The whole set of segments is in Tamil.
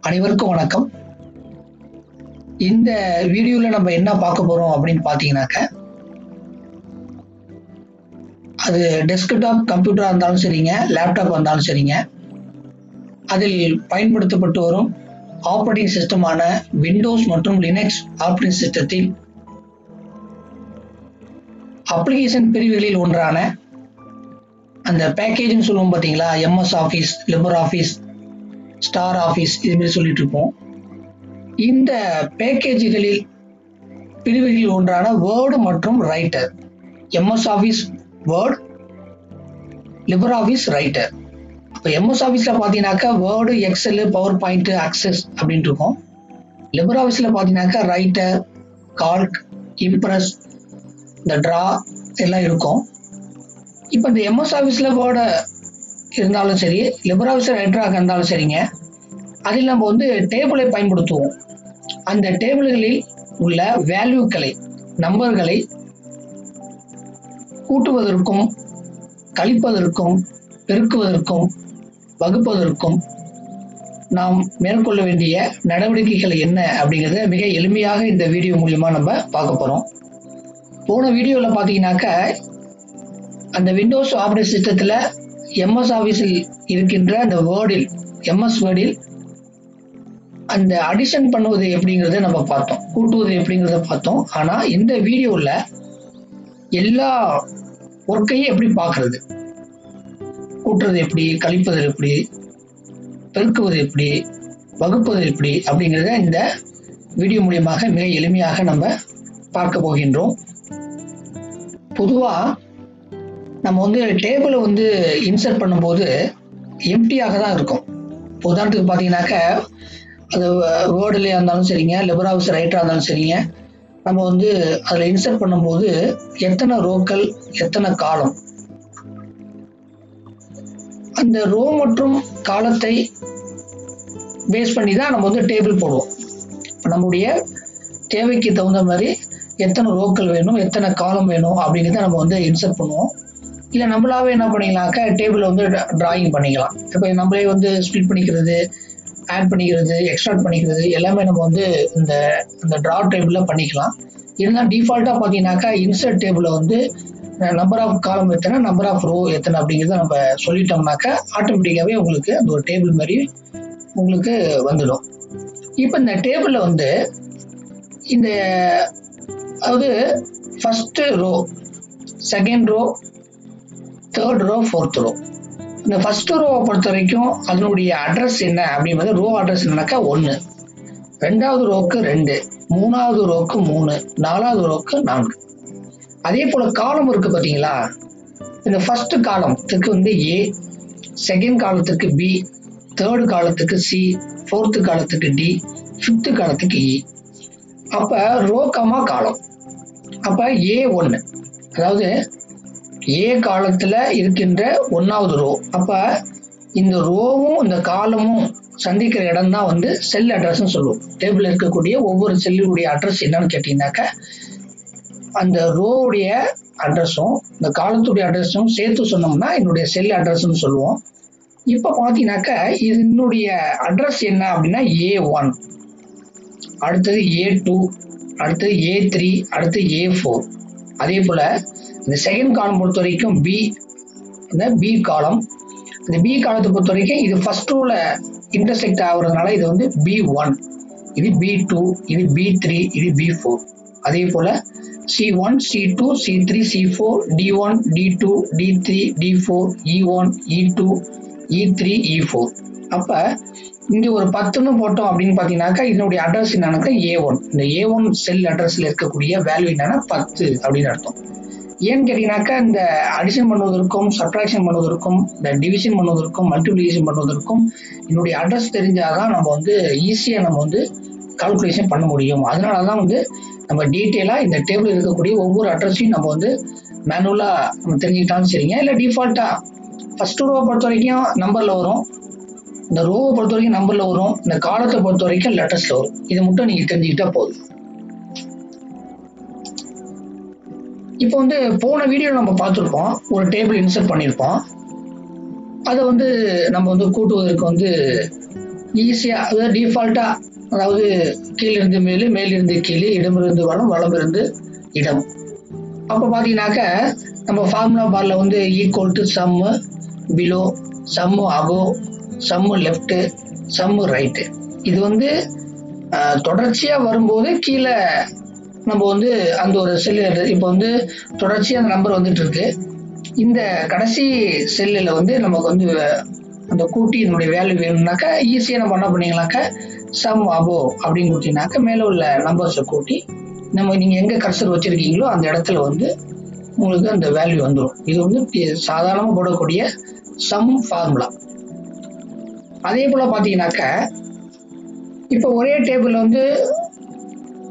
அனைவருக்கும் வணக்கம். இந்த வீடியோல நம்ம என்ன பார்க்க போறோம் அப்படின்னு பார்த்தீங்கன்னாக்க, அது டெஸ்க்டாப் கம்ப்யூட்டரா இருந்தாலும் சரிங்க, லேப்டாப் இருந்தாலும் சரிங்க, அதில் பயன்படுத்தப்பட்டு வரும் ஆப்பரேட்டிங் சிஸ்டமான விண்டோஸ் மற்றும் லினக்ஸ் ஆப்பரேட்டிங் சிஸ்டத்தில் அப்ளிகேஷன் பிரிவுகளில் ஒன்றான அந்த பேக்கேஜ்னு சொல்லுவோம் பார்த்தீங்களா, MS office, லிபர் office, star office, இது மாதிரி சொல்லிட்டு இருப்போம். இந்த பேக்கேஜ்களில் பிரிவுகளில் ஒன்றான வேர்டு மற்றும் Writer, MS Office Word, LibreOffice Writer. இப்போ எம்எஸ் ஆஃபீஸில் பார்த்தீங்கன்னாக்கா Word, Excel, PowerPoint, Access அப்படின்ட்டு இருக்கும். லிபர் ஆஃபீஸில் பார்த்தீங்கன்னாக்கா ரைட்டர், கால்க், இம்ப்ரெஸ், இந்த ட்ரா எல்லாம் இருக்கும். இப்போ இந்த எம்எஸ் ஆஃபீஸில் வேர்டு இருந்தாலும் சரி, லிபர் ஆஃபீஸ் ரைட்டராக இருந்தாலும் சரிங்க, அதில் நம்ம டேபிளை பயன்படுத்துவோம். அந்த டேபிள்களில் உள்ள வேல்யூக்களை, நம்பர்களை கூட்டுவதற்கும், கழிப்பதற்கும், பெருக்குவதற்கும், வகுப்பதற்கும் நாம் மேற்கொள்ள வேண்டிய நடவடிக்கைகள் என்ன அப்படிங்கிறத மிக எளிமையாக இந்த வீடியோ மூலியமா நம்ம பார்க்க போறோம். போன வீடியோவில் பார்த்தீங்கன்னாக்கா, அந்த விண்டோஸ் ஆப்பரேட்டிங் சிஸ்டத்தில் எம்எஸ் ஆஃபீஸில் இருக்கின்ற அந்த வேர்டில், எம்எஸ் வேர்டில் அந்த அடிஷன் பண்ணுவது எப்படிங்கிறத நம்ம பார்த்தோம், கூட்டுவது எப்படிங்கிறத பார்த்தோம். ஆனால் இந்த வீடியோவில் எல்லா ஒர்க்கையும் எப்படி பார்க்கறது, கூட்டுறது எப்படி, கழிப்பது எப்படி, பெருக்குவது எப்படி, வகுப்பது எப்படி அப்படிங்கிறத இந்த வீடியோ மூலியமாக மிக எளிமையாக நம்ம பார்க்க போகின்றோம். பொதுவாக நம்ம டேபிளை இன்சர்ட் பண்ணும்போது எம்டியாக தான் இருக்கும். உதாரணத்துக்கு பார்த்தீங்கன்னாக்க, அது வேர்டுலேயே இருந்தாலும் சரிங்க, லிபர் ஆஃபீஸ் ரைட்டராக இருந்தாலும் சரிங்க, நம்ம அதில் இன்சர்ட் பண்ணும்போது எத்தனை ரோக்கள், எத்தனை காலம், அந்த ரோ மற்றும் காலத்தை பேஸ் பண்ணி தான் நம்ம டேபிள் போடுவோம். நம்முடைய தேவைக்கு தகுந்த மாதிரி எத்தனை ரோக்கள் வேணும், எத்தனை காலம் வேணும் அப்படிங்கிறத நம்ம இன்சர்ட் பண்ணுவோம். இல்லை நம்மளாவே என்ன பண்ணிக்கலாம்க்கா, டேபிளை டிராயிங் பண்ணிக்கலாம். இப்போ நம்மளே ஸ்பிளிட் பண்ணிக்கிறது, ஆட் பண்ணிக்கிறது, எக்ஸ்ட்ராக்ட் பண்ணிக்கிறது எல்லாமே நம்ம இந்த ட்ரா டேபிளில் பண்ணிக்கலாம். இருந்தால் டிஃபால்ட்டாக பார்த்தீங்கன்னாக்கா, இன்சர்ட் டேபிளில் நம்பர் ஆஃப் காலம் எத்தனை, நம்பர் ஆஃப் ரோ எத்தனை அப்படிங்கிறத நம்ம சொல்லிட்டோம்னாக்கா ஆட்டோமேட்டிக்காகவே உங்களுக்கு அந்த ஒரு டேபிள் மாதிரி உங்களுக்கு வந்துடும். இப்போ இந்த டேபிளில் இந்த அதாவது first row, second row, third row, fourth row. இந்த ஃபர்ஸ்ட் ரோவை பொறுத்த வரைக்கும் அதனுடைய அட்ரஸ் என்ன அப்படிங்கிறது, ரோ அட்ரஸ் என்னன்னாக்கா 1, ரெண்டாவது ரோக்கு 2, மூணாவது ரோக்கு 3, நாலாவது ரோக்கு 4. அதே போல காலம் இருக்கு பார்த்தீங்களா, இந்த ஃபர்ஸ்ட் காலத்துக்கு ஏ, செகண்ட் காலத்துக்கு பி, தேர்டு காலத்துக்கு சி, ஃபோர்த்து காலத்துக்கு டி, ஃபிஃப்த்து காலத்துக்கு இ. அப்ப ரோ கமா காலம், அப்ப A1, அதாவது ஏ காலத்துல இருக்கின்ற 1வது ரோ. அப்ப இந்த ரோவும் இந்த காலமும் சந்திக்கிற இடம் தான் செல் அட்ரஸ் சொல்லுவோம். டேபிள் இருக்கக்கூடிய ஒவ்வொரு செல்லுடைய அட்ரஸ் என்னன்னு கேட்டீங்கன்னாக்க, அந்த ரோவுடைய அட்ரஸும் இந்த காலத்துடைய அட்ரஸும் சேர்த்து சொன்னோம்னா என்னுடைய செல் அட்ரஸ் சொல்லுவோம். இப்ப பாத்தீங்கன்னாக்க, இதனுடைய அட்ரஸ் என்ன அப்படின்னா A1, அடுத்தது A2, அடுத்தது A3, அடுத்து A4. அதே போல இந்த செகண்ட் காலம் பொறுத்த வரைக்கும் பி, இந்த பி காலம். இந்த பி காலத்தை பொறுத்த வரைக்கும் இது ஃபர்ஸ்ட் ரோல இன்டர்செக்ட் ஆகுறதுனால இது B1, இது B2, இது B3, இது B4. அதே போல C1, C2, C3, C4, D1, D2, D3, D4, E1, E2, E3, E4. அப்ப இங்க ஒரு 10ன்னு போட்டோம் அப்படின்னு பாத்தீங்கன்னாக்கா, இதனுடைய அட்ரஸ் என்னன்னாக்கா A1. இந்த A1 செல் அட்ரஸ்ல இருக்கக்கூடிய வேல்யூ என்னன்னா 10 அப்படின்னு அர்த்தம். ஏன்னு கேட்டீங்கன்னாக்கா, இந்த அடிஷன் பண்ணுவதற்கும், சப்ட்ராக்ஷன் பண்ணுவதற்கும், இந்த டிவிஷன் பண்ணுவதற்கும், மல்டிப்ளிகேஷன் பண்ணுவதற்கும் என்னுடைய அட்ரஸ் தெரிஞ்சாதான் நம்ம ஈஸியா நம்ம கால்குலேஷன் பண்ண முடியும். அதனாலதான் நம்ம டீட்டெயிலா இந்த டேபிள் இருக்கக்கூடிய ஒவ்வொரு அட்ரஸையும் நம்ம மேனுவலா நம்ம தெரிஞ்சுக்கிட்டாலும் சரிங்க, இல்லை டிஃபால்ட்டா ஃபர்ஸ்ட் ரோவை பொறுத்த வரைக்கும் நம்பர்ல வரும், இந்த ரோவை பொறுத்த வரைக்கும் நம்பர்ல வரும், இந்த காலத்தை பொறுத்த வரைக்கும் லெட்டர்ஸ்ல வரும். இதை மட்டும் நீங்க தெரிஞ்சுக்கிட்டா போதும். இப்போ போன வீடியோ நம்ம பார்த்துருப்போம், ஒரு டேபிள் இன்சர்ட் பண்ணியிருப்போம். அதை நம்ம கூட்டுவதற்கு ஈஸியாக, அதாவது டிஃபால்ட்டாக, அதாவது கீழிருந்து மேல், மேலிருந்து கீழ், இடமிருந்து வலம், வலமிருந்து இடம். அப்போ பார்த்தீங்கன்னாக்க நம்ம ஃபார்முலா பாரில் வந்து equal to sum below, sum above, sum left, sum right. இது வந்து தொடர்ச்சியாக வரும்போது கீழே நம்ம வந்து அந்த ஒரு செல்லு, இப்போ வந்து தொடர்ச்சியாக அந்த நம்பர் வந்துட்டு இருக்கு. இந்த கடைசி செல்லில் வந்து நமக்கு வந்து அந்த கூட்டி இதனுடைய வேல்யூ வேணும்னாக்கா ஈஸியாக நம்ம என்ன பண்ணிங்கனாக்கா சம் அபோவ் அப்படின்னு கொடுத்தீங்கன்னாக்கா மேலே உள்ள நம்பர்ஸை கூட்டி நீங்கள் எங்கே கர்சர் வச்சுருக்கீங்களோ அந்த இடத்துல வந்து உங்களுக்கு அந்த வேல்யூ வந்துடும். இது வந்து சாதாரணமாக போடக்கூடிய சம் ஃபார்முலா. அதே போல் பார்த்தீங்கன்னாக்கா இப்போ ஒரே டேபிளில் வந்து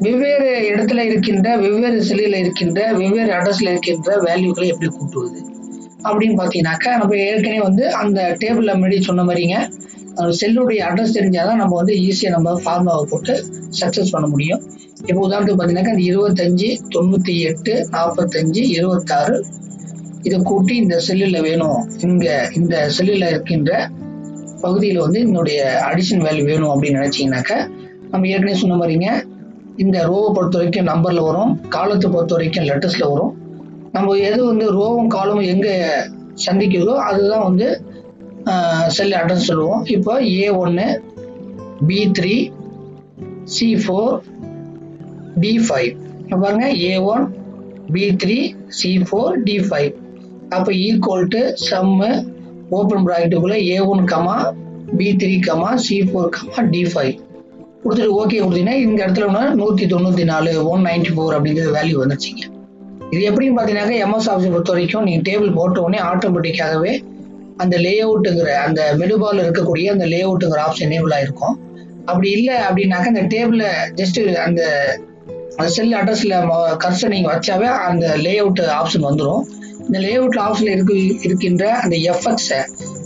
வெவ்வேறு இடத்துல இருக்கின்ற, வெவ்வேறு செல்லில் இருக்கின்ற, வெவ்வேறு அட்ரஸில் இருக்கின்ற வேல்யூக்களை எப்படி கூட்டுவது அப்படின்னு பார்த்தீங்கன்னாக்கா நம்ம ஏற்கனவே வந்து அந்த டேபிளில் முன்னாடி சொன்ன மாதிரிங்க, செல்லுடைய அட்ரஸ் தெரிஞ்சாதான் நம்ம வந்து ஈஸியாக நம்ம ஃபார்முலாவை போட்டு சக்ஸஸ் பண்ண முடியும். இப்போ உதாரணத்துக்கு பார்த்தீங்கன்னாக்கா இந்த 25, 98, 45, 26 இதை கூட்டி இந்த செல்லில் வேணும், இந்த செல்லில் இருக்கின்ற பகுதியில் வந்து என்னுடைய அடிஷன் வேல்யூ வேணும் அப்படின்னு நினைச்சீங்கன்னாக்கா நம்ம ஏற்கனவே சொன்ன மாதிரிங்க, இந்த ரோவை பொறுத்த வரைக்கும் நம்பர்ல வரும், காலத்தை பொறுத்த வரைக்கும் லெட்டர்ஸ்ல வரும். நம்ம எது வந்து ரோவும் காலமும் எங்க சந்திக்குதோ அதுதான் வந்து செல் அட்ரஸ் சொல்லுவோம். இப்போ A1, B3, C4, D5 பாருங்க, A1, B3, C4, D5. அப்போ ஈக்குவல் டு சம்மு ஓப்பன் பிராக்கெட்டுக்குள்ள A1, B3, C4, D5 கொடுத்துட்டு ஓகே கொடுத்தீங்கன்னா இந்த இடத்துல 194, 194 அப்படிங்கிற வேல்யூ வந்துருச்சுங்க. இது எப்படின்னு பார்த்தீங்கன்னாக்கா எம்எஸ் ஆஃபீஸை பொறுத்த வரைக்கும் நீங்கள் டேபிள் போட்ட உடனே ஆட்டோமேட்டிக்காகவே அந்த லே அவுட்டுங்கிற அந்த மெனுபால் இருக்கக்கூடிய அந்த லே அவுட்டுங்கிற ஆப்ஷன் எனேபிள் ஆகிருக்கும். அப்படி இல்லை அப்படின்னாக்கா அந்த டேபிளில் ஜஸ்ட் அந்த செல் அட்ரஸில் கர்சர் நீங்கள் வச்சாவே அந்த லே அவுட் ஆப்ஷன் வந்துடும். இந்த லே அவுட் ஆப்ஷனில் இருக்கின்ற அந்த எஃப்எக்ஸை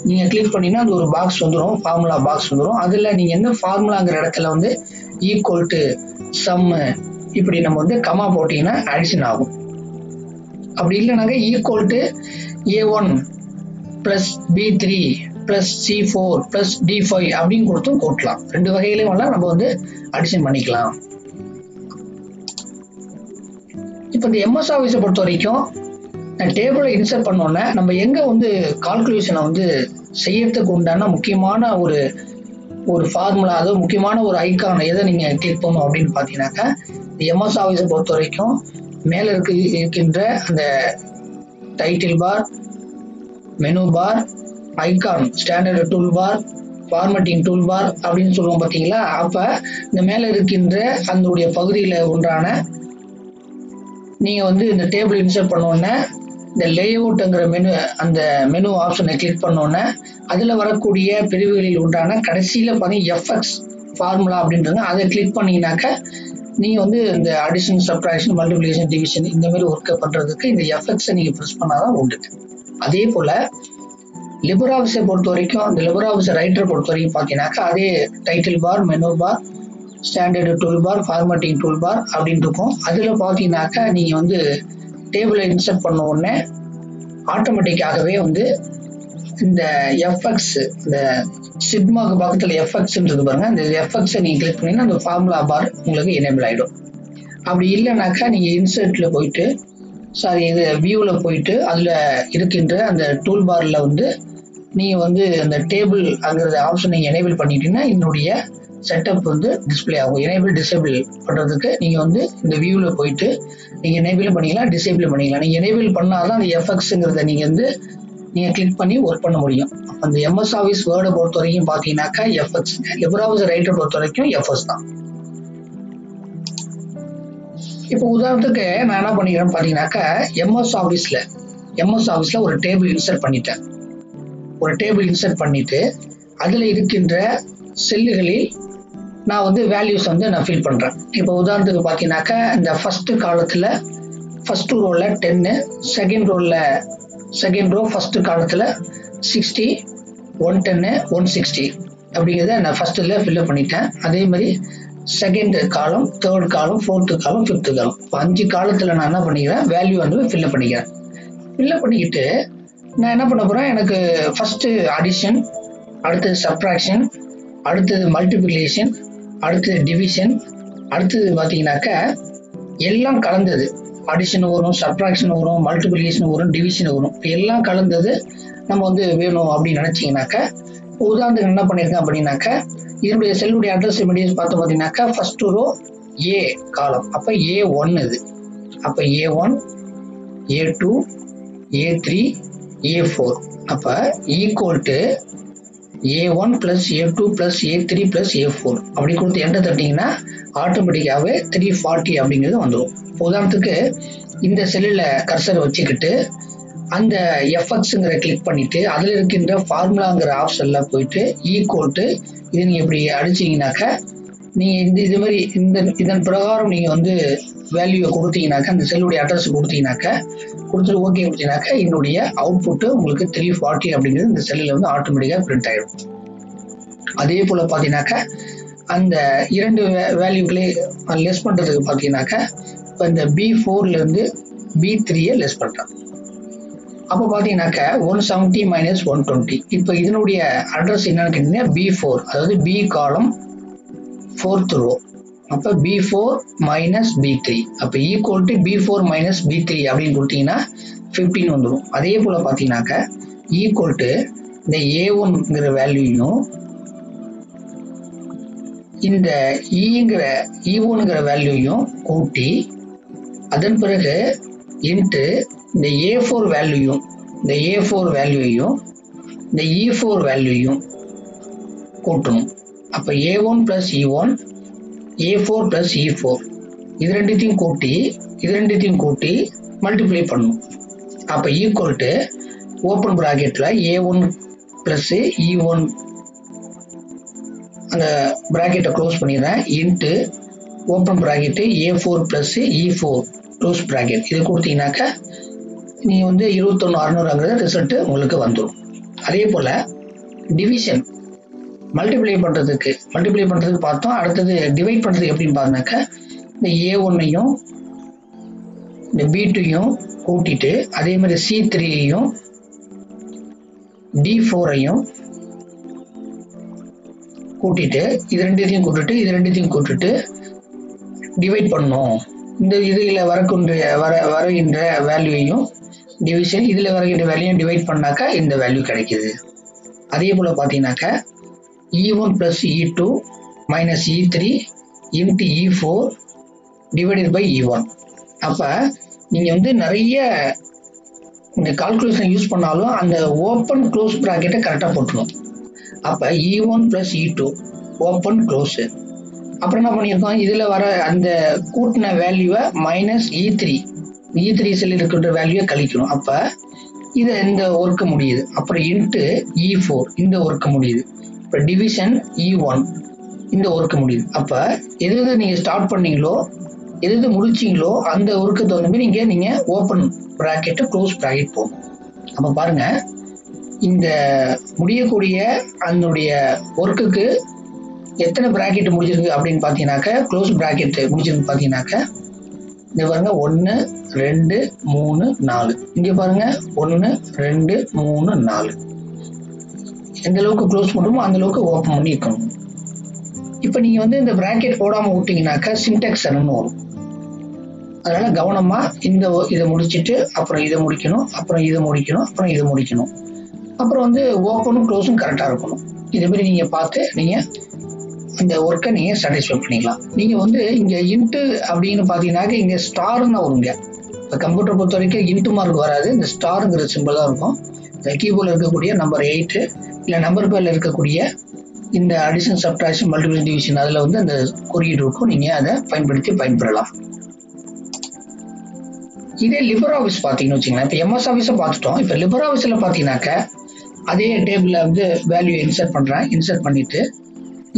நீங்கள் கிளிக் பண்ணிங்கன்னா அது ஒரு பாக்ஸ் வந்துடும், ஃபார்முலா பாக்ஸ் வந்துடும். அதில் நீங்கள் என்ன ஃபார்முலாங்கிற இடத்துல வந்து ஈக்குவல் டு சம்மு இப்படி நம்ம வந்து கமா போட்டிங்கன்னா அடிஷன் ஆகும். அப்படி இல்லைனாக்கா equal to A1 + B3 + C4 + D5 அப்படின்னு கொடுத்தும் கூட்டலாம். ரெண்டு வகையிலையும் நம்ம வந்து அடிஷன் பண்ணிக்கலாம். இப்போ இந்த எம்எஸ் ஆஃபீஸை பொறுத்த வரைக்கும் டேபிளை இன்சர்ட் பண்ணோன்னே நம்ம எங்க வந்து கால்குலேஷனை வந்து செய்யறதுக்கு உண்டான முக்கியமான ஒரு ஃபார்முலா, அதாவது முக்கியமான ஒரு ஐக்கான் எதை நீங்க கிளிக் பண்ணணும் அப்படின்னு பாத்தீங்கன்னாக்கா எம்எஸ் ஆஃபீஸை பொறுத்த வரைக்கும் மேல இருக்கின்ற அந்த title bar, menu bar, icon, standard tool bar, formatting tool bar அப்படின்னு சொல்லுவோம் பார்த்தீங்களா. அப்ப இந்த மேல இருக்கின்ற அதனுடைய பகுதியில் ஒன்றான நீங்க வந்து இந்த டேபிள் இன்சர்ட் பண்ணோன்னே இந்த லே அவுட்ங்கிற அந்த மெனு ஆப்ஷனை கிளிக் பண்ணோன்னே அதுல வரக்கூடிய பிரிவுகளில் உண்டான கடைசியில பார்த்தீங்கன்னா எஃப்எக்ஸ் ஃபார்முலா அப்படின்றாங்க. அதை கிளிக் பண்ணீங்கன்னாக்க நீங்க வந்து இந்த அடிஷன், சப்ட்ராக்ஷன், மல்டிப்ளிகேஷன், டிவிஷன் இந்த மாதிரி ஒர்க்கை பண்றதுக்கு இந்த எஃப்எக்ஸை நீங்க ப்ரெஸ் பண்ணாதான் உண்டு. அதே போல லிபர் ஆஃபீஸை பொறுத்த வரைக்கும் இந்த லிபர் ஆஃபீஸ் ரைட்டரை பொறுத்த வரைக்கும் பார்த்தீங்கன்னாக்கா அதே title bar, menu bar, standard tool bar, formatting tool bar அப்படின்னு இருக்கும். அதுல பார்த்தீங்கன்னாக்கா நீங்க வந்து டேபிளை இன்சர்ட் பண்ண உடனே ஆட்டோமேட்டிக்காகவே வந்து இந்த எஃப்எக்ஸ், இந்த சிக்மாக்கு பக்கத்தில் எஃப்எக்ஸ்ன்றது பாருங்க, இந்த எஃப்எக்ஸை நீங்க கிளிக் பண்ணீங்கன்னா அந்த ஃபார்முலா பார் உங்களுக்கு எனேபிள் ஆயிடும். அப்படி இல்லைனாக்கா நீங்க இன்சர்ட்ல போயிட்டு, இது வியூல போயிட்டு அதுல இருக்கின்ற அந்த டூல் பார்ல வந்து நீங்க வந்து அந்த டேபிள் அங்கிற ஆப்ஷன் நீங்க எனேபிள் பண்ணிட்டீங்கன்னா என்னுடைய செட்டப் வந்து டிஸ்பிளே ஆகும். எனேபிள் டிசேபிள் பண்றதுக்கு நீங்க வந்து இந்த வியூல போயிட்டு நீங்க எனேபிள் பண்ணிக்கலாம், டிசேபிள் பண்ணிக்கலாம். நீங்க எனேபிள் பண்ணாதான் அந்த எஃப்எக்ஸ்ங்கிறத நீங்க கிளிக் பண்ணி ஒர்க் பண்ண முடியும். அந்த எம்எஸ் ஆஃபீஸ் வேர்டை பொறுத்த வரைக்கும் பாத்தீங்கன்னாக்கா எஃப்எக்ஸ், லிபர் ஆஃபீஸ் ரைட்டரை பொறுத்த வரைக்கும் எஃப்எஸ் தான். இப்போ உதாரணத்துக்கு நான் என்ன பண்ணிக்கிறேன்னு பாத்தீங்கன்னாக்கா எம்எஸ் ஆஃபீஸ்ல ஒரு டேபிள் இன்சர்ட் பண்ணிட்டேன். ஒரு டேபிள் இன்சர்ட் பண்ணிட்டு அதுல இருக்கின்ற செல்லுகளில் நான் வந்து வேல்யூஸ் வந்து நான் ஃபில் பண்றேன். இப்போ உதாரணத்துக்கு பாத்தீங்கன்னாக்கா இந்த ஃபர்ஸ்ட் காலத்துல ஃபர்ஸ்ட் ரோல 10, செகண்ட் ரோ ஃபர்ஸ்ட் காலத்துல 60, 110, 160 அப்படிங்கிறத நான் ஃபர்ஸ்ட்ல ஃபில்அப் பண்ணிட்டேன். அதே மாதிரி second column, third column, fourth column, fifth காலம், 5 காலத்துல நான் என்ன பண்ணிக்கிறேன், வேல்யூ வந்து ஃபில்அப் பண்ணிக்கிறேன். ஃபில்அப் பண்ணிக்கிட்டு நான் என்ன பண்ண போறேன், எனக்கு ஃபர்ஸ்ட் அடிஷன், அடுத்து சப்ட்ராக்ஷன், அடுத்தது மல்டிப்ளிகேஷன், அடுத்தது டிவிஷன், அடுத்தது பார்த்தீங்கன்னாக்கா எல்லாம் கலந்தது. அடிஷன் வரும், சப்ட்ராக்ஷன் வரும், மல்டிப்ளிகேஷன் வரும், டிவிஷன் வரும். எல்லாம் கலந்தது நம்ம வந்து வேணும் அப்படின்னு நினைச்சீங்கன்னாக்கா, உதாரணத்துக்கு என்ன பண்ணியிருக்கேன் அப்படின்னாக்கா, இதனுடைய செல்லுடைய அட்ரஸ் இமீடியட் பார்த்தோம் பார்த்தீங்கன்னாக்கா ஃபர்ஸ்ட் ரோ ஏ காலம், அப்போ A1 இது. அப்போ A1, A2, A3, A4. அப்போ equal to A1 plus A2 plus A3 plus A4 அப்படி கொடுத்து என்டர் தட்டிங்கன்னா ஆட்டோமேட்டிக்காகவே 340 அப்படிங்கிறது வந்துடும். உதாரணத்துக்கு இந்த செல்லில் கர்சர் வச்சுக்கிட்டு அந்த எஃப்எக்ஸுங்கிற கிளிக் பண்ணிட்டு அதில் இருக்கின்ற ஃபார்முலாங்கிற ஆப்ஷனில் போயிட்டு ஈக்குவல் டு இது நீங்கள் இப்படி அடிச்சிங்கனாக்கா நீங்கள் இது மாதிரி இதன் பிரகாரம் நீங்கள் வந்து வேல்யூவை கொடுத்தீங்கன்னாக்கா, அந்த செல்லுடைய அட்ரஸ் கொடுத்தீங்கன்னாக்கா, கொடுத்துட்டு ஓகே கொடுத்தீங்கன்னாக்கா என்னுடைய அவுட்புட்டு உங்களுக்கு 340 அப்படிங்கிறது இந்த செல்லில் வந்து ஆட்டோமேட்டிக்காக பிரிண்ட் ஆகிடும். அதே போல் பார்த்தீங்கன்னாக்கா அந்த இரண்டு வேல்யூக்களே லெஸ் பண்ணுறதுக்கு பார்த்தீங்கன்னாக்கா இப்போ இந்த B4லேருந்து B3யை லெஸ் பண்ணுறேன். அப்போ பார்த்தீங்கன்னாக்கா 170 - 120. இப்போ இதனுடைய அட்ரஸ் என்னன்னு கேட்டீங்கன்னா B4, அதாவது B காலம் 4th ரோ. அப்போ B4 - B3 அப்போ ஈக்குவல் டு B4 - B3 அப்படின்னு கொடுத்தீங்கன்னா 15 வந்துடும். அதே போல் பார்த்தீங்கன்னாக்கா ஈக்குவல் டு இந்த A1ங்கிற வேல்யூயும் இந்த E1ங்கிற வேல்யூயும் கூட்டி அதன் பிறகு இன்ட்டு இந்த A4 வேல்யூயும் இந்த E4 வேல்யூயும் கூட்டணும். அப்போ A1 plus E1, A4 plus E4 இது ரெண்டுத்தையும் கூட்டி மல்டிப்ளை பண்ணணும். அப்போ ஈக்குவல் டு ஓப்பன் ப்ராக்கெட்டில் A1 plus E1 அந்த ப்ராக்கெட்டை க்ளோஸ் பண்ணிடுறேன், into open bracket A4 plus E4 close bracket. இது கொடுத்தீங்கன்னாக்கா நீங்கள் வந்து 21600 ரிசல்ட்டு உங்களுக்கு வந்துடும். அதே போல் டிவிஷன் மல்டிப்ளை பண்ணுறதுக்கு பார்த்தோம். அடுத்தது டிவைட் பண்ணுறதுக்கு எப்படின்னு பார்த்தோம்னாக்கா இந்த A1ஐயும் இந்த B2யும் கூட்டிட்டு அதே மாதிரி C3ஐயும் D4ஐயும் கூட்டிட்டு இது ரெண்டுத்தையும் கூட்டிட்டு டிவைட் பண்ணணும். இந்த இதில் வருகின்ற வேல்யூவையும் டிவிஷன் இதில் வருகின்ற வேல்யூயும் டிவைட் பண்ணாக்கா இந்த வேல்யூ கிடைக்கிது. அதே போல் பார்த்தீங்கன்னாக்கா E1 plus E2 minus E3 into E4 divided by E1. அப்போ நீங்கள் வந்து நிறைய இந்த கால்குலேஷன் யூஸ் பண்ணாலும் அந்த ஓப்பன் க்ளோஸ் ப்ராக்கெட்டை கரெக்டாக போட்டுணும். அப்போ E1 plus E2 open close. அப்புறம் என்ன பண்ணியிருக்கோம், இதில் வர அந்த கூட்டின வேல்யூவை மைனஸ் E3 செல் இருக்கின்ற வேல்யூவை கழிக்கணும். அப்போ இது இந்த ஒர்க்கு முடியுது. அப்புறம் இன்ட்டு E4 இந்த ஒர்க்கு முடியுது. இப்போ டிவிஷன் E1 இந்த ஒர்க்கு முடியுது. அப்போ எது நீங்கள் ஸ்டார்ட் பண்ணீங்களோ எது முடிச்சிங்களோ அந்த ஒர்க்கு தகுந்த மாதிரி நீங்கள் ஓப்பன் ப்ராக்கெட்டு க்ளோஸ் ப்ராக்கெட் போகணும். அப்போ பாருங்கள், இந்த முடியக்கூடிய அதனுடைய ஒர்க்குக்கு எத்தனை ப்ராக்கெட் முடிஞ்சிருக்கு அப்படின்னு பார்த்தீங்கன்னாக்கா, க்ளோஸ் ப்ராக்கெட் முடிஞ்சிருக்கு பார்த்தீங்கன்னாக்கா இங்கே பாருங்கள் 1 2 3 4. இங்கே பாருங்கள் 1 2 3 4. எந்த அளவுக்கு க்ளோஸ் பண்ணுமோ அந்த அளவுக்கு ஓப்பன் பண்ணி இருக்கணும். இப்போ நீங்கள் வந்து இந்த ப்ராக்கெட் போடாமல் விட்டீங்கன்னாக்கா சின்டாக்ஸ் எரர்னு வரும். அதனால் கவனமாக இதை முடிச்சுட்டு அப்புறம் இதை முடிக்கணும், அப்புறம் இதை முடிக்கணும், அப்புறம் வந்து ஓப்பனும் க்ளோஸும் கரெக்டாக இருக்கணும். இதுமாரி நீங்கள் பார்த்து நீங்கள் அந்த ஒர்க்கை நீங்கள் சாட்டிஸ்ஃபை பண்ணிக்கலாம். நீங்கள் வந்து இங்கே இன்ட்டு அப்படின்னு பார்த்தீங்கன்னாக்க இங்கே ஸ்டார்னு வருங்க. இப்போ கம்ப்யூட்டர் பொறுத்த வரைக்கும் இன்ட்டு மார்க் வராது, இந்த ஸ்டாருங்கிற சிம்பிள் தான் இருக்கும். இந்த கீபோர்டில் இருக்கக்கூடிய நம்பர் 8 இல்லை நம்பர் பேரில் இருக்கக்கூடிய இந்த அடிஷன், சப்ட்ராக்ஷன், மல்டிப்ளிகேஷன், டிவிஷன் அதில் வந்து அந்த குறியீடு இருக்கும். நீங்கள் அதை பயன்பெறலாம். இதே லிபர் ஆஃபீஸ் பார்த்தீங்கன்னு வச்சுங்களேன். இப்போ எம்எஸ் ஆஃபீஸை பார்த்துட்டோம். இப்போ லிபர் ஆஃபீஸில் பார்த்தீங்கன்னாக்கா அதே டேபிளில் வந்து வேல்யூ இன்சர்ட் பண்ணிவிட்டு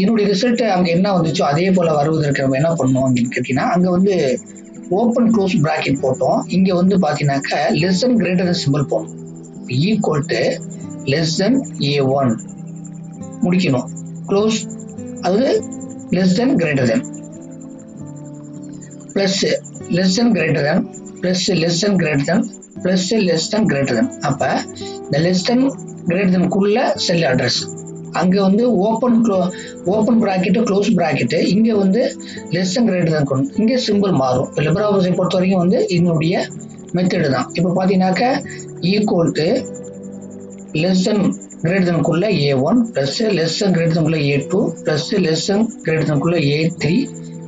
என்னுடைய ரிசல்ட்டு அங்கே என்ன வந்துச்சோ அதே போல் வருவதற்கு நம்ம என்ன பண்ணோம் அப்படின்னு கேட்டிங்கன்னா, அங்கே வந்து ஓப்பன் க்ளோஸ் ப்ராக்கெட் போட்டோம். இங்கே வந்து பார்த்தீங்கன்னாக்கா less than greater than simple போடணும். Equal to less than A1 முடிக்கணும். க்ளோஸ் அதாவது less than greater than plus less than greater than plus less than greater than plus less than greater than. அப்போ இந்த லெஸ் தென் கிரேட்டர் தென்குள்ள செல் அட்ரஸ் அங்கே வந்து ஓப்பன் ப்ராக்கெட்டு க்ளோஸ் ப்ராக்கெட்டு, இங்கே வந்து லெஸ் அண்ட் கிரேட்டர் தான் இருக்கணும். இங்கே சிம்பிள் மாறும். இப்போ லிபர் ஆஃபீஸை பொறுத்த வரைக்கும் வந்து இதனுடைய மெத்தடு தான். இப்போ பார்த்தீங்கன்னாக்கா equal to less and greater தனுக்குள்ள A1 plus less and greater தனுக்குள்ள A2 plus less and greater தனுக்குள்ள A3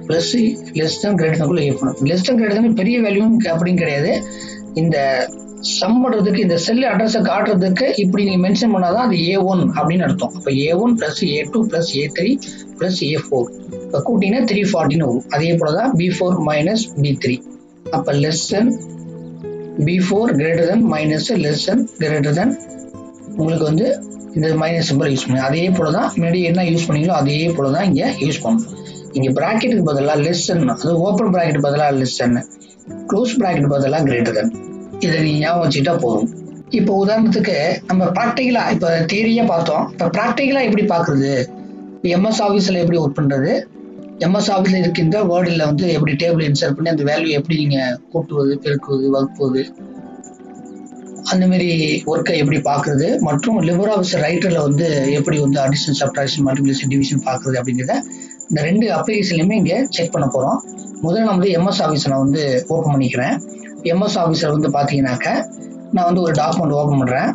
plus less and greater தனுக்குள்ள A4. Less and greater than பெரிய வேல்யூ அப்படின்னு கிடையாது. இந்த சம் பண்ணுறதுக்கு இந்த செல் அட்ரஸை காட்டுறதுக்கு இப்படி நீங்கள் மென்ஷன் பண்ணாதான் அது A1 அப்படின்னு அர்த்தம். இப்போ A1 plus A2 plus A3 plus A4 இப்போ கூட்டிங்கன்னா 340 வரும். அதே போல தான் B4 மைனஸ் B3. அப்போ less than B4 greater than minus less than greater தென் உங்களுக்கு வந்து இந்த மைனஸ் சிம்பிள் யூஸ் பண்ணுங்க. அதே போல தான் முன்னாடி என்ன யூஸ் பண்ணீங்களோ அதே போல தான் இங்கே யூஸ் பண்ணணும். இங்கே ப்ராக்கெட்டுக்கு பதிலாக லெஸ் தென், அது ஓப்பன் ப்ராக்கெட் பதிலாக லெஸ் தென், க்ளோஸ் ப்ராக்கெட் பதிலாக கிரேட்டர் தென். இதை நீ ஞாபகம் வச்சுக்கிட்டா போதும். இப்போ உதாரணத்துக்கு நம்ம ப்ராக்டிக்கலா இப்போ தியரியா பார்த்தோம். இப்போ ப்ராக்டிக்கலா எப்படி பார்க்குறது, இப்போ எம்எஸ் ஆஃபீஸில் எப்படி ஒர்க் பண்ணுறது, எம்எஸ் ஆஃபீஸில் இருக்கின்ற வேர்டில் வந்து எப்படி டேபிள் இன்சர்ட் பண்ணி அந்த வேல்யூ எப்படி நீங்கள் கூட்டுவது, பெருக்குவது, வகுப்புவது, அந்த மாதிரி ஒர்க்கை எப்படி பார்க்குறது, மற்றும் லிபர் ஆஃபீஸ் ரைட்டரில் வந்து எப்படி வந்து அடிஷன், சப்ட்ராக்ஷன், மல்டிப்ளிகேஷன், டிவிஷன் பார்க்குறது அப்படிங்கிறத இந்த 2 அப்ளிகேஷன்லையுமே இங்கே செக் பண்ண போகிறோம். முதல்ல நான் வந்து எம்எஸ் ஆஃபீஸை நான் வந்து ஓப்பன் பண்ணிக்கிறேன். எம்எஸ் ஆஃபீஸில் வந்து பார்த்தீங்கன்னாக்க நான் வந்து ஒரு டாக்குமெண்ட் ஓப்பன் பண்ணுறேன்.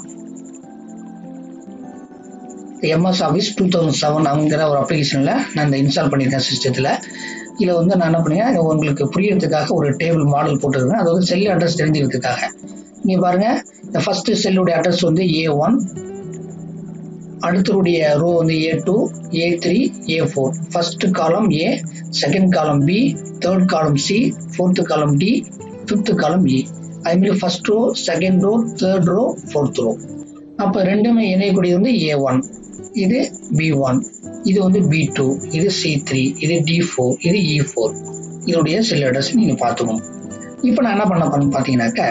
எம்எஸ் ஆஃபீஸ் 2007 அப்படிங்கிற ஒரு அப்ளிகேஷனில் நான் இந்த இன்ஸ்டால் பண்ணியிருக்கேன் சிஸ்டத்தில். இதில் வந்து நான் என்ன பண்ணுறேன், உங்களுக்கு புரியறதுக்காக ஒரு டேபிள் மாடல் போட்டுருக்கேன். அதாவது செல் அட்ரஸ் தெரிஞ்சுக்கிறதுக்காக. நீங்கள் பாருங்கள், இந்த ஃபஸ்ட்டு செல்லுடைய அட்ரஸ் வந்து A1, அடுத்தருடைய ரோ வந்து A2, A3, A4. First column A, second column B, third column C, fourth column D, fifth column E. அதுமாதிரி first row, second row, third row, fourth row. அப்போ ரெண்டுமே இணையக்கூடியது வந்து A1, இது B1, இது வந்து B2, இது C3, இது D4, இது E4. இதோடைய செல் அட்ரஸ் நீங்கள் பார்த்துக்கணும். இப்போ நான் என்ன பண்ண பார்த்தீங்கன்னாக்க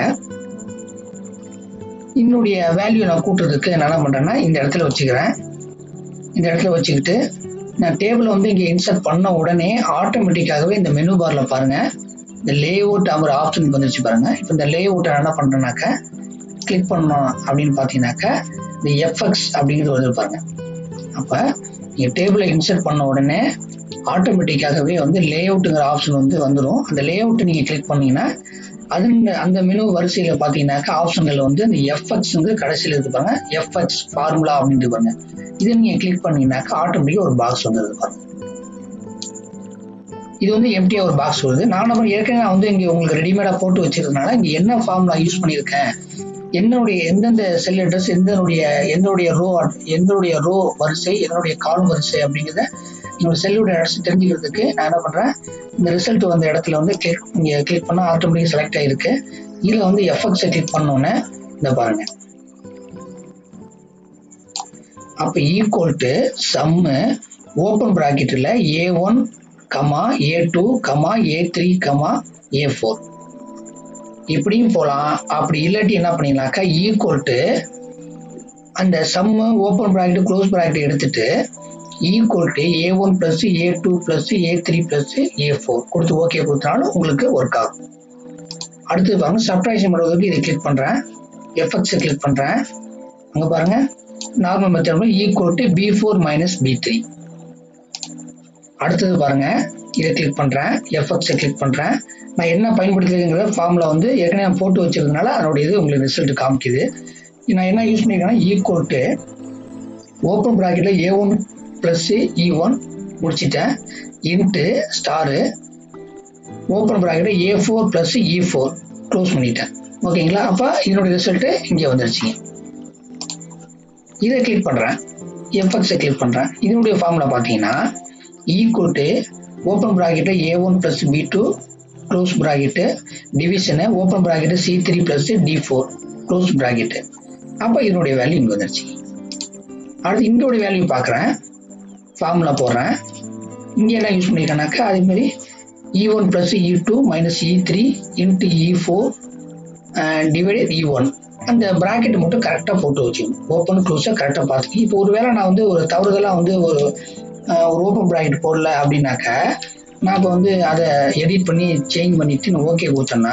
என்னுடைய வேல்யூ நான் கூட்டுறதுக்கு நான் என்ன பண்ணுறேன்னா இந்த இடத்துல வச்சுக்கிறேன். இந்த இடத்துல வச்சுக்கிட்டு நான் டேபிளை வந்து இங்கே இன்சர்ட் பண்ண உடனே ஆட்டோமேட்டிக்காகவே இந்த மெனு பாரில் பாருங்கள், இந்த லே அவுட் அவர் ஆப்ஷன் வந்துருச்சு பாருங்கள். இப்போ இந்த லே அவுட்டை என்ன பண்ணுறேன்னாக்க கிளிக் பண்ணோம் அப்படின்னு பார்த்தீங்கன்னாக்கா இந்த எஃப்எக்ஸ் அப்படிங்கிறது வந்து பாருங்கள். அப்போ நீங்கள் டேபிளை இன்சர்ட் பண்ண உடனே ஆட்டோமேட்டிக்காகவே வந்து லே அவுட்டுங்கிற ஆப்ஷன் வந்து வந்துடும். அந்த லே அவுட்டை நீங்கள் கிளிக் பண்ணீங்கன்னா அந்த மெனு வரிசையில் பார்த்தீங்கன்னாக்கா ஆப்ஷன்கள் வந்து இந்த எஃப்எக்ஸ் வந்து கடைசியில் இருக்கு பாருங்க, எஃப்எக்ஸ் ஃபார்முலா அப்படின்ட்டு பாருங்க. இதை நீங்கள் கிளிக் பண்ணீங்கன்னாக்கா ஆட்டோமேட்டிக்காக ஒரு பாக்ஸ் வந்துடுது பாருங்க. இது வந்து எம்டியா ஒரு பாக்ஸ் வருது. நான் ஏற்கனவே வந்து இங்கே உங்களுக்கு ரெடிமேடாக போட்டு வச்சிருக்கனால இங்கே என்ன ஃபார்முலா யூஸ் பண்ணியிருக்கேன், என்னுடைய எந்தெந்த செல் அட்ரஸ், எந்தனுடைய ரோ வரிசை, என்னுடைய காலம் வரிசை அப்படிங்கிறத என்னோட செல்லுடைய அட்ரஸ் தெரிஞ்சுக்கிறதுக்கு நான் என்ன பண்ணுறேன், இந்த ரிசல்ட் வந்த இடத்துல வந்து கிளிக் பண்ணால் ஆட்டோமேட்டிக் செலக்ட் ஆகிருக்கு. இதில் வந்து எஃப்எக்ஸை கிளிக் பண்ணோன்னே இந்த பாருங்க, அப்போ ஈக்குவல் டு சம்மு ஓப்பன் ப்ராக்கெட்டில் A1, A2, A3, A4 இப்படியும் போகலாம். அப்படி இல்லாட்டி என்ன பண்ணிடலாக்கா ஈக்குவல் டு அந்த சம்மு ஓப்பன் ப்ராக்கெட் க்ளோஸ் ப்ராக்கெட் எடுத்துட்டு equal to A1 plus A2 plus A3 plus A4 கொடுத்து ஓகே கொடுத்தாலும் உங்களுக்கு ஒர்க் ஆகும். அடுத்து பாருங்க, சப்ட்ராக்ஷன் பண்ணுறதுக்கு இதை கிளிக் பண்ணுறேன், எஃப்எக்ஸை கிளிக் பண்ணுறேன். அங்கே பாருங்க normal method equal to B4 minus B3. அடுத்தது பாருங்க, இதை கிளிக் பண்ணுறேன், எஃப்எக்ஸை கிளிக் பண்ணுறேன். நான் என்ன பயன்படுத்துறதுங்கிற ஃபார்முலா வந்து ஏற்கனவே நான் போட்டு வச்சிருந்தனால அதனுடைய இது உங்களுக்கு ரிசல்ட் காமிக்குது. நான் என்ன யூஸ் பண்ணிக்கிறேன்னா ஈக்குவல் டு ஓப்பன் ப்ராக்கெட்டில் A1 ப்ளஸ் E1 முடிச்சிட்டேன், இன்ட்டு ஸ்டாரு ஓப்பன் ப்ராக்கெட்டில் A4 ப்ளஸ் E4 க்ளோஸ் பண்ணிட்டேன். ஓகேங்களா? அப்போ இதனுடைய ரிசல்ட்டு இங்கே வந்துருச்சுங்க. இதை கிளிக் பண்ணுறேன், எஃப்எக்ஸை கிளிக் பண்ணுறேன். இதனுடைய ஃபார்முலா பார்த்தீங்கன்னா equal to open bracket A1 plus B2 close bracket division open bracket C3 plus D4 close bracket. அப்போ இதனுடைய வேல்யூ இங்கே வந்துருச்சு. அடுத்து இங்கோடைய வேல்யூ பார்க்குறேன், ஃபார்முலா போடுறேன். இங்கே என்ன யூஸ் பண்ணியிருக்கேன்னாக்கா அதேமாதிரி E1 plus E2 minus E3 into E4 divided E1. அந்த ப்ராக்கெட் மட்டும் கரெக்டாக போட்டு வச்சுக்கணும், ஓப்பன் க்ளோஸாக கரெக்டாக பார்த்துக்கணும். இப்போ ஒரு வேளை நான் வந்து ஒரு தவறுதலாக வந்து ஒரு ஓப்பன் ப்ராக்கெட் போடல அப்படின்னாக்கா நான் இப்போ வந்து அதை எடிட் பண்ணி சேஞ்ச் பண்ணிட்டு நான் ஓகே கொடுத்தேன்னா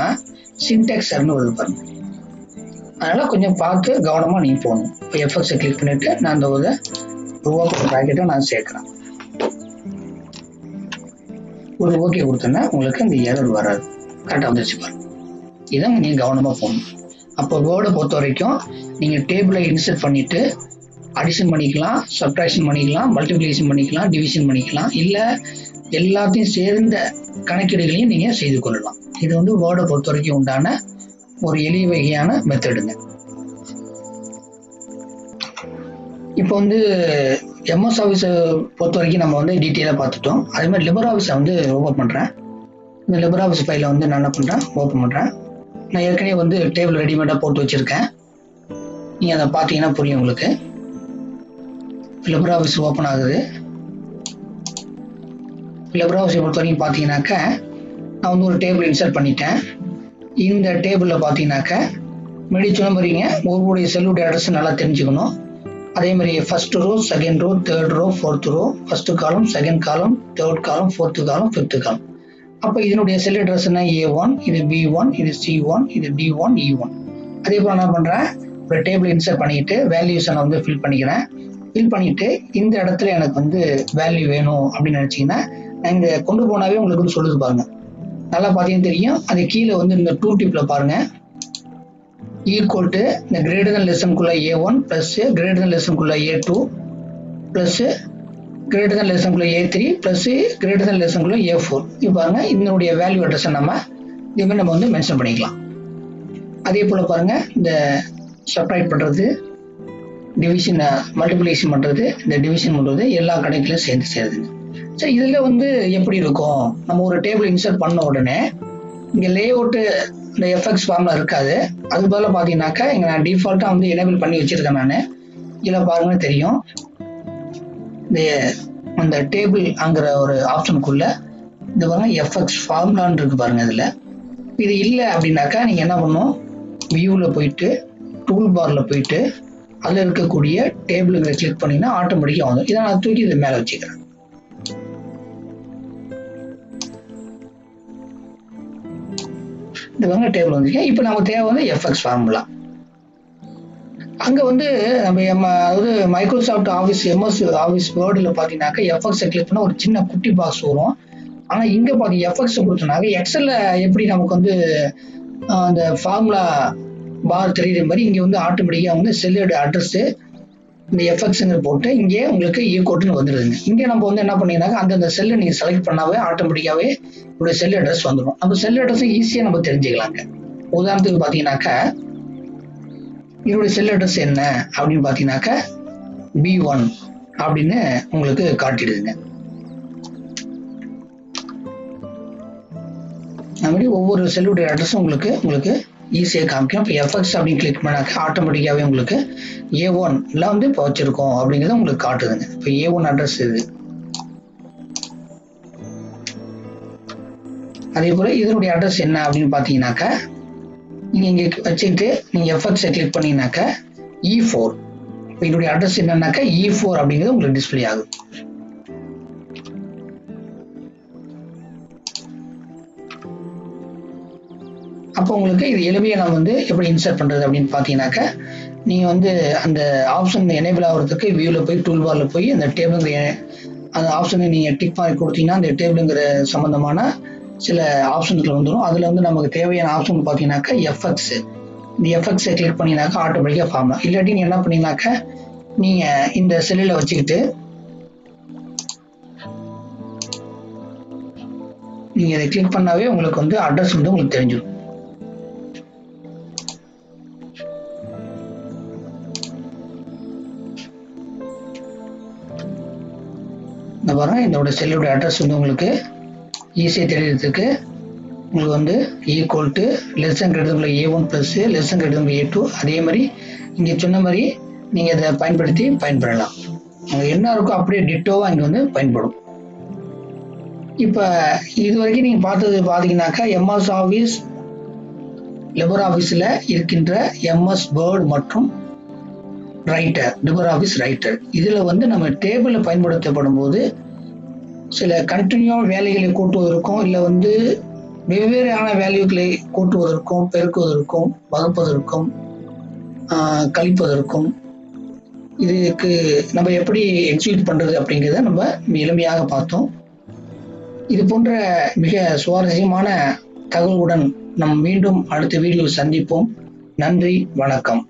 சின்டாக்ஸ் எரர்னு வருது பாருங்க. அதனால் கொஞ்சம் பார்த்து கவனமாக நீங்கள் போகணும். இப்போ எஃப்எக்ஸை கிளிக் பண்ணிவிட்டு நான் அந்த உருவாக்குற ப்ராக்கெட்டை நான் சேர்க்குறேன். ஒரு ஓகே கொடுத்தோன்னா உங்களுக்கு அந்த எரர் வராது. கரெக்டாக வந்துருச்சு பாருங்க. இதை நீங்கள் கவனமாக போகணும். அப்போ வேர்டை பொறுத்த வரைக்கும் நீங்கள் டேபிளை இன்சர்ட் பண்ணிட்டு அடிஷன் பண்ணிக்கலாம், சப்ட்ராக்ஷன் பண்ணிக்கலாம், மல்டிப்ளிகேஷன் பண்ணிக்கலாம், டிவிஷன் பண்ணிக்கலாம், இல்லை எல்லாத்தையும் சேர்ந்த கணக்கீடுகளையும் நீங்கள் செய்து கொள்ளலாம். இது வந்து வேர்டை பொறுத்த வரைக்கும் உண்டான ஒரு எளிய வகையான மெத்தடுங்க. இப்போ வந்து எம்எஸ் ஆஃபீஸை பொறுத்த வரைக்கும் நம்ம வந்து டீட்டெயிலாக பார்த்துட்டோம். அதே மாதிரி லிபர் ஆஃபீஸை வந்து ஓப்பன் பண்ணுறேன். இந்த லிபர் ஆஃபீஸ் ஃபைலை வந்து நான் என்ன பண்ணுறேன், ஓப்பன் பண்ணுறேன். நான் ஏற்கனவே வந்து டேபிள் ரெடிமேடாக போட்டு வச்சுருக்கேன். நீங்கள் அதை பார்த்தீங்கன்னா புரியும் உங்களுக்கு. லிபர் ஆஃபீஸ் ஓப்பன் ஆகுது. லிபர் ஆஃபீஸை பொறுத்த வரைக்கும் பார்த்தீங்கன்னாக்க நான் வந்து ஒரு டேபிள் இன்சர்ட் பண்ணிட்டேன். இந்த டேபிளில் பார்த்தீங்கன்னாக்க முன்னாடி சொன்ன மாதிரிங்க ஒவ்வொரு செல்லுடைய அட்ரஸ் நல்லா தெரிஞ்சுக்கணும். அதே மாதிரி first row, second row, third row, fourth row, first column, second column, third column, fourth column, fifth column. அப்போ இதனுடைய செல் அட்ரஸ்னா A1, இது B1, இது C1, இது D1, E1. அதே போல் என்ன பண்ணுறேன், ஒரு டேபிள் இன்சர்ட் பண்ணிக்கிட்டு வேல்யூஸை நான் வந்து ஃபில் பண்ணிக்கிறேன். ஃபில் பண்ணிட்டு இந்த இடத்துல எனக்கு வந்து வேல்யூ வேணும் அப்படின்னு நினச்சிங்கன்னா நான் இங்கே கொண்டு போனாவே உங்களுக்கு வந்து சொல்லுது பாருங்க. நல்லா பார்த்தீங்கன்னா தெரியும். அது கீழே வந்து இந்த டூ டிப்பில் பாருங்க, ஈக்குவல் டு இந்த கிரேட்டர் தன் லெசனுக்குள்ள A1 ப்ளஸ் கிரேட்டர் தன் லெசனுக்குள்ள A2 ப்ளஸ் கிரேட்டர் தன் லெசனுக்குள்ள A3 ப்ளஸ் கிரேட்டர் தன் லெசனுக்குள்ள A4. இப்போ பாருங்க இதனுடைய வேல்யூ அட்ரஸை நம்ம இதுமாதிரி நம்ம வந்து மென்ஷன் பண்ணிக்கலாம். அதே போல் பாருங்க இந்த சப்ட்ராக்ட் பண்ணுறது, டிவிஷன் மல்டிப்ளிகேஷன் பண்ணுறது, இந்த டிவிஷன் பண்ணுறது எல்லா கணக்கிலும் சேர்ந்து சேருதுங்க. சரி, இதில் வந்து எப்படி இருக்கும், நம்ம ஒரு டேபிள் இன்சர்ட் பண்ண உடனே இங்கே லே அவுட்டு இந்த எஃப்எக்ஸ் ஃபார்ம்ல இருக்காது. அது போல பார்த்தீங்கன்னாக்கா இங்கே நான் டிஃபால்ட்டாக வந்து எனேபிள் பண்ணி வச்சிருக்கேன். நான் இதில் பாருங்கன்னு தெரியும், இந்த அந்த டேபிள் அங்கிற ஒரு ஆப்ஷனுக்குள்ள இந்த பாருங்க எஃப்எக்ஸ் ஃபார்முலான்னு இருக்கு பாருங்க. இதில் இது இல்லை அப்படின்னாக்கா நீங்கள் என்ன பண்ணணும், வியூவில் போயிட்டு டூல் பாரில் போயிட்டு அதில் இருக்கக்கூடிய டேபிளுங்களை கிளிக் பண்ணிங்கன்னா ஆட்டோமேட்டிக்காக வந்துடும். இதை நான் தூக்கி இது மேலே வச்சுக்கிறேன். இந்த பாருங்க டேபிள் வந்துருக்கேன். இப்போ நமக்கு தேவை வந்து எஃப்எக்ஸ் ஃபார்முலா. அங்கே வந்து நம்ம அதாவது மைக்ரோசாஃப்ட் ஆஃபீஸ் எம்எஸ் ஆஃபீஸ் வேர்டில் பார்த்தீங்கன்னாக்கா எஃப்எக்ஸை கிளிக் பண்ணால் ஒரு சின்ன குட்டி பாக்ஸ் வரும். ஆனால் இங்கே பார்த்தீங்க எஃப்எக்ஸை கொடுத்தோம்னாக்க எக்ஸலில் எப்படி நமக்கு வந்து அந்த ஃபார்முலா பார் தெரியுற மாதிரி இங்கே வந்து ஆட்டோமேட்டிக்காக வந்து செல்லோட அட்ரஸ்ஸு இந்த எஃப்எக்ஸுங்கிற போட்டு இங்கே உங்களுக்கு ஈக்குவல்னு வந்துடுதுங்க. இங்கே நம்ம வந்து என்ன பண்ணீங்கன்னாக்கா அந்தந்த செல்லை நீங்கள் செலக்ட் பண்ணாவே ஆட்டோமேட்டிக்காகவே உங்களுடைய செல் அட்ரஸ் வந்துடும். நம்ம செல் அட்ரஸை ஈஸியாக நம்ம தெரிஞ்சுக்கலாங்க. உதாரணத்துக்கு பார்த்தீங்கன்னாக்கா இதனுடைய செல் அட்ரஸ் என்ன அப்படின்னு பார்த்தீங்கன்னாக்கா B1 அப்படின்னு உங்களுக்கு காட்டிடுதுங்க. அது மாதிரி ஒவ்வொரு செல்லுடைய அட்ரஸும் உங்களுக்கு ஈஸியாக காமிக்கும். இப்போ எஃப்எக்ஸ் அப்படின்னு கிளிக் பண்ணாக்கா ஆட்டோமேட்டிக்காகவே உங்களுக்கு A1 எல்லாம் வந்து இப்போ வச்சிருக்கோம் அப்படிங்கிறத உங்களுக்கு காட்டுதுங்க. இப்போ A1 அட்ரஸ் இது. அதே போல இதனுடைய அட்ரஸ் என்ன அப்படின்னு பார்த்தீங்கன்னாக்கா நீங்கள் இங்கே வச்சுக்கிட்டு நீங்கள் எஃப்எக்ஸை கிளிக் பண்ணீங்கன்னாக்கா E4. இப்போ இதனுடைய அட்ரஸ் என்னன்னாக்கா E4 அப்படிங்கிறது உங்களுக்கு டிஸ்பிளே ஆகுது. அப்போ உங்களுக்கு இது எளிமையாக நான் வந்து எப்படி இன்சர்ட் பண்ணுறது அப்படின்னு பார்த்தீங்கன்னாக்கா நீங்கள் வந்து அந்த ஆப்ஷன் எனேபிள் ஆகிறதுக்கு வியூவில் போய் டூல் பாரில் போய் அந்த டேபிளுங்கிற அந்த ஆப்ஷனை நீங்கள் டிக் பண்ணி கொடுத்தீங்கன்னா அந்த டேபிளுங்கிற சம்மந்தமான சில ஆப்ஷன்கள் வந்துடும். அதில் வந்து நமக்கு தேவையான ஆப்ஷன் பார்த்தீங்கன்னாக்கா எஃப்எக்ஸ். இந்த எஃப்எக்ஸை கிளிக் பண்ணினாக்கா ஆட்டோமேட்டிக்காக ஃபார்ம்லாம். இல்லாட்டி நீங்கள் என்ன பண்ணீங்கன்னாக்கா நீங்கள் இந்த செல்லில் வச்சுக்கிட்டு நீங்கள் இதை கிளிக் பண்ணாவே உங்களுக்கு வந்து அட்ரஸ் வந்து உங்களுக்கு தெரிஞ்சிடும். இந்த பாருங்க இதோட செல்லுடைய அட்ரஸ் வந்து உங்களுக்கு ஈஸியாக தெரியறதுக்கு உங்களுக்கு வந்து equal to less than greater than A1 plus less than greater than A2. அதே மாதிரி இங்கே சொன்ன மாதிரி நீங்கள் இதை பயன்படலாம். அங்கே என்ன இருக்கோ அப்படியே டிட்டோவாக இங்கே வந்து பயன்படும். இப்போ இது வரைக்கும் நீங்கள் பார்த்தீங்கன்னாக்கா எம்எஸ் ஆஃபீஸ் லிபர் ஆஃபீஸில் இருக்கின்ற எம்எஸ் வேர்ட் மற்றும் ரைட்டர், லிபர் ஆஃபீஸ் ரைட்டர், இதில் வந்து நம்ம டேபிளில் பயன்படுத்தப்படும் போது சில கண்டினியூவான வேலைகளை கூட்டுவதற்கும் இல்லை வந்து வெவ்வேறான வேல்யூக்களை கூட்டுவதற்கும் பெருக்குவதற்கும் வகுப்பதற்கும் கழிப்பதற்கும் இதுக்கு நம்ம எப்படி எக்ஸிக்யூட் பண்றது அப்படிங்கிறத நம்ம எளிமையாக பார்த்தோம். இது போன்ற மிக சுவாரஸ்யமான தகவலுடன் நாம் மீண்டும் அடுத்த வீடியோ சந்திப்போம். நன்றி, வணக்கம்.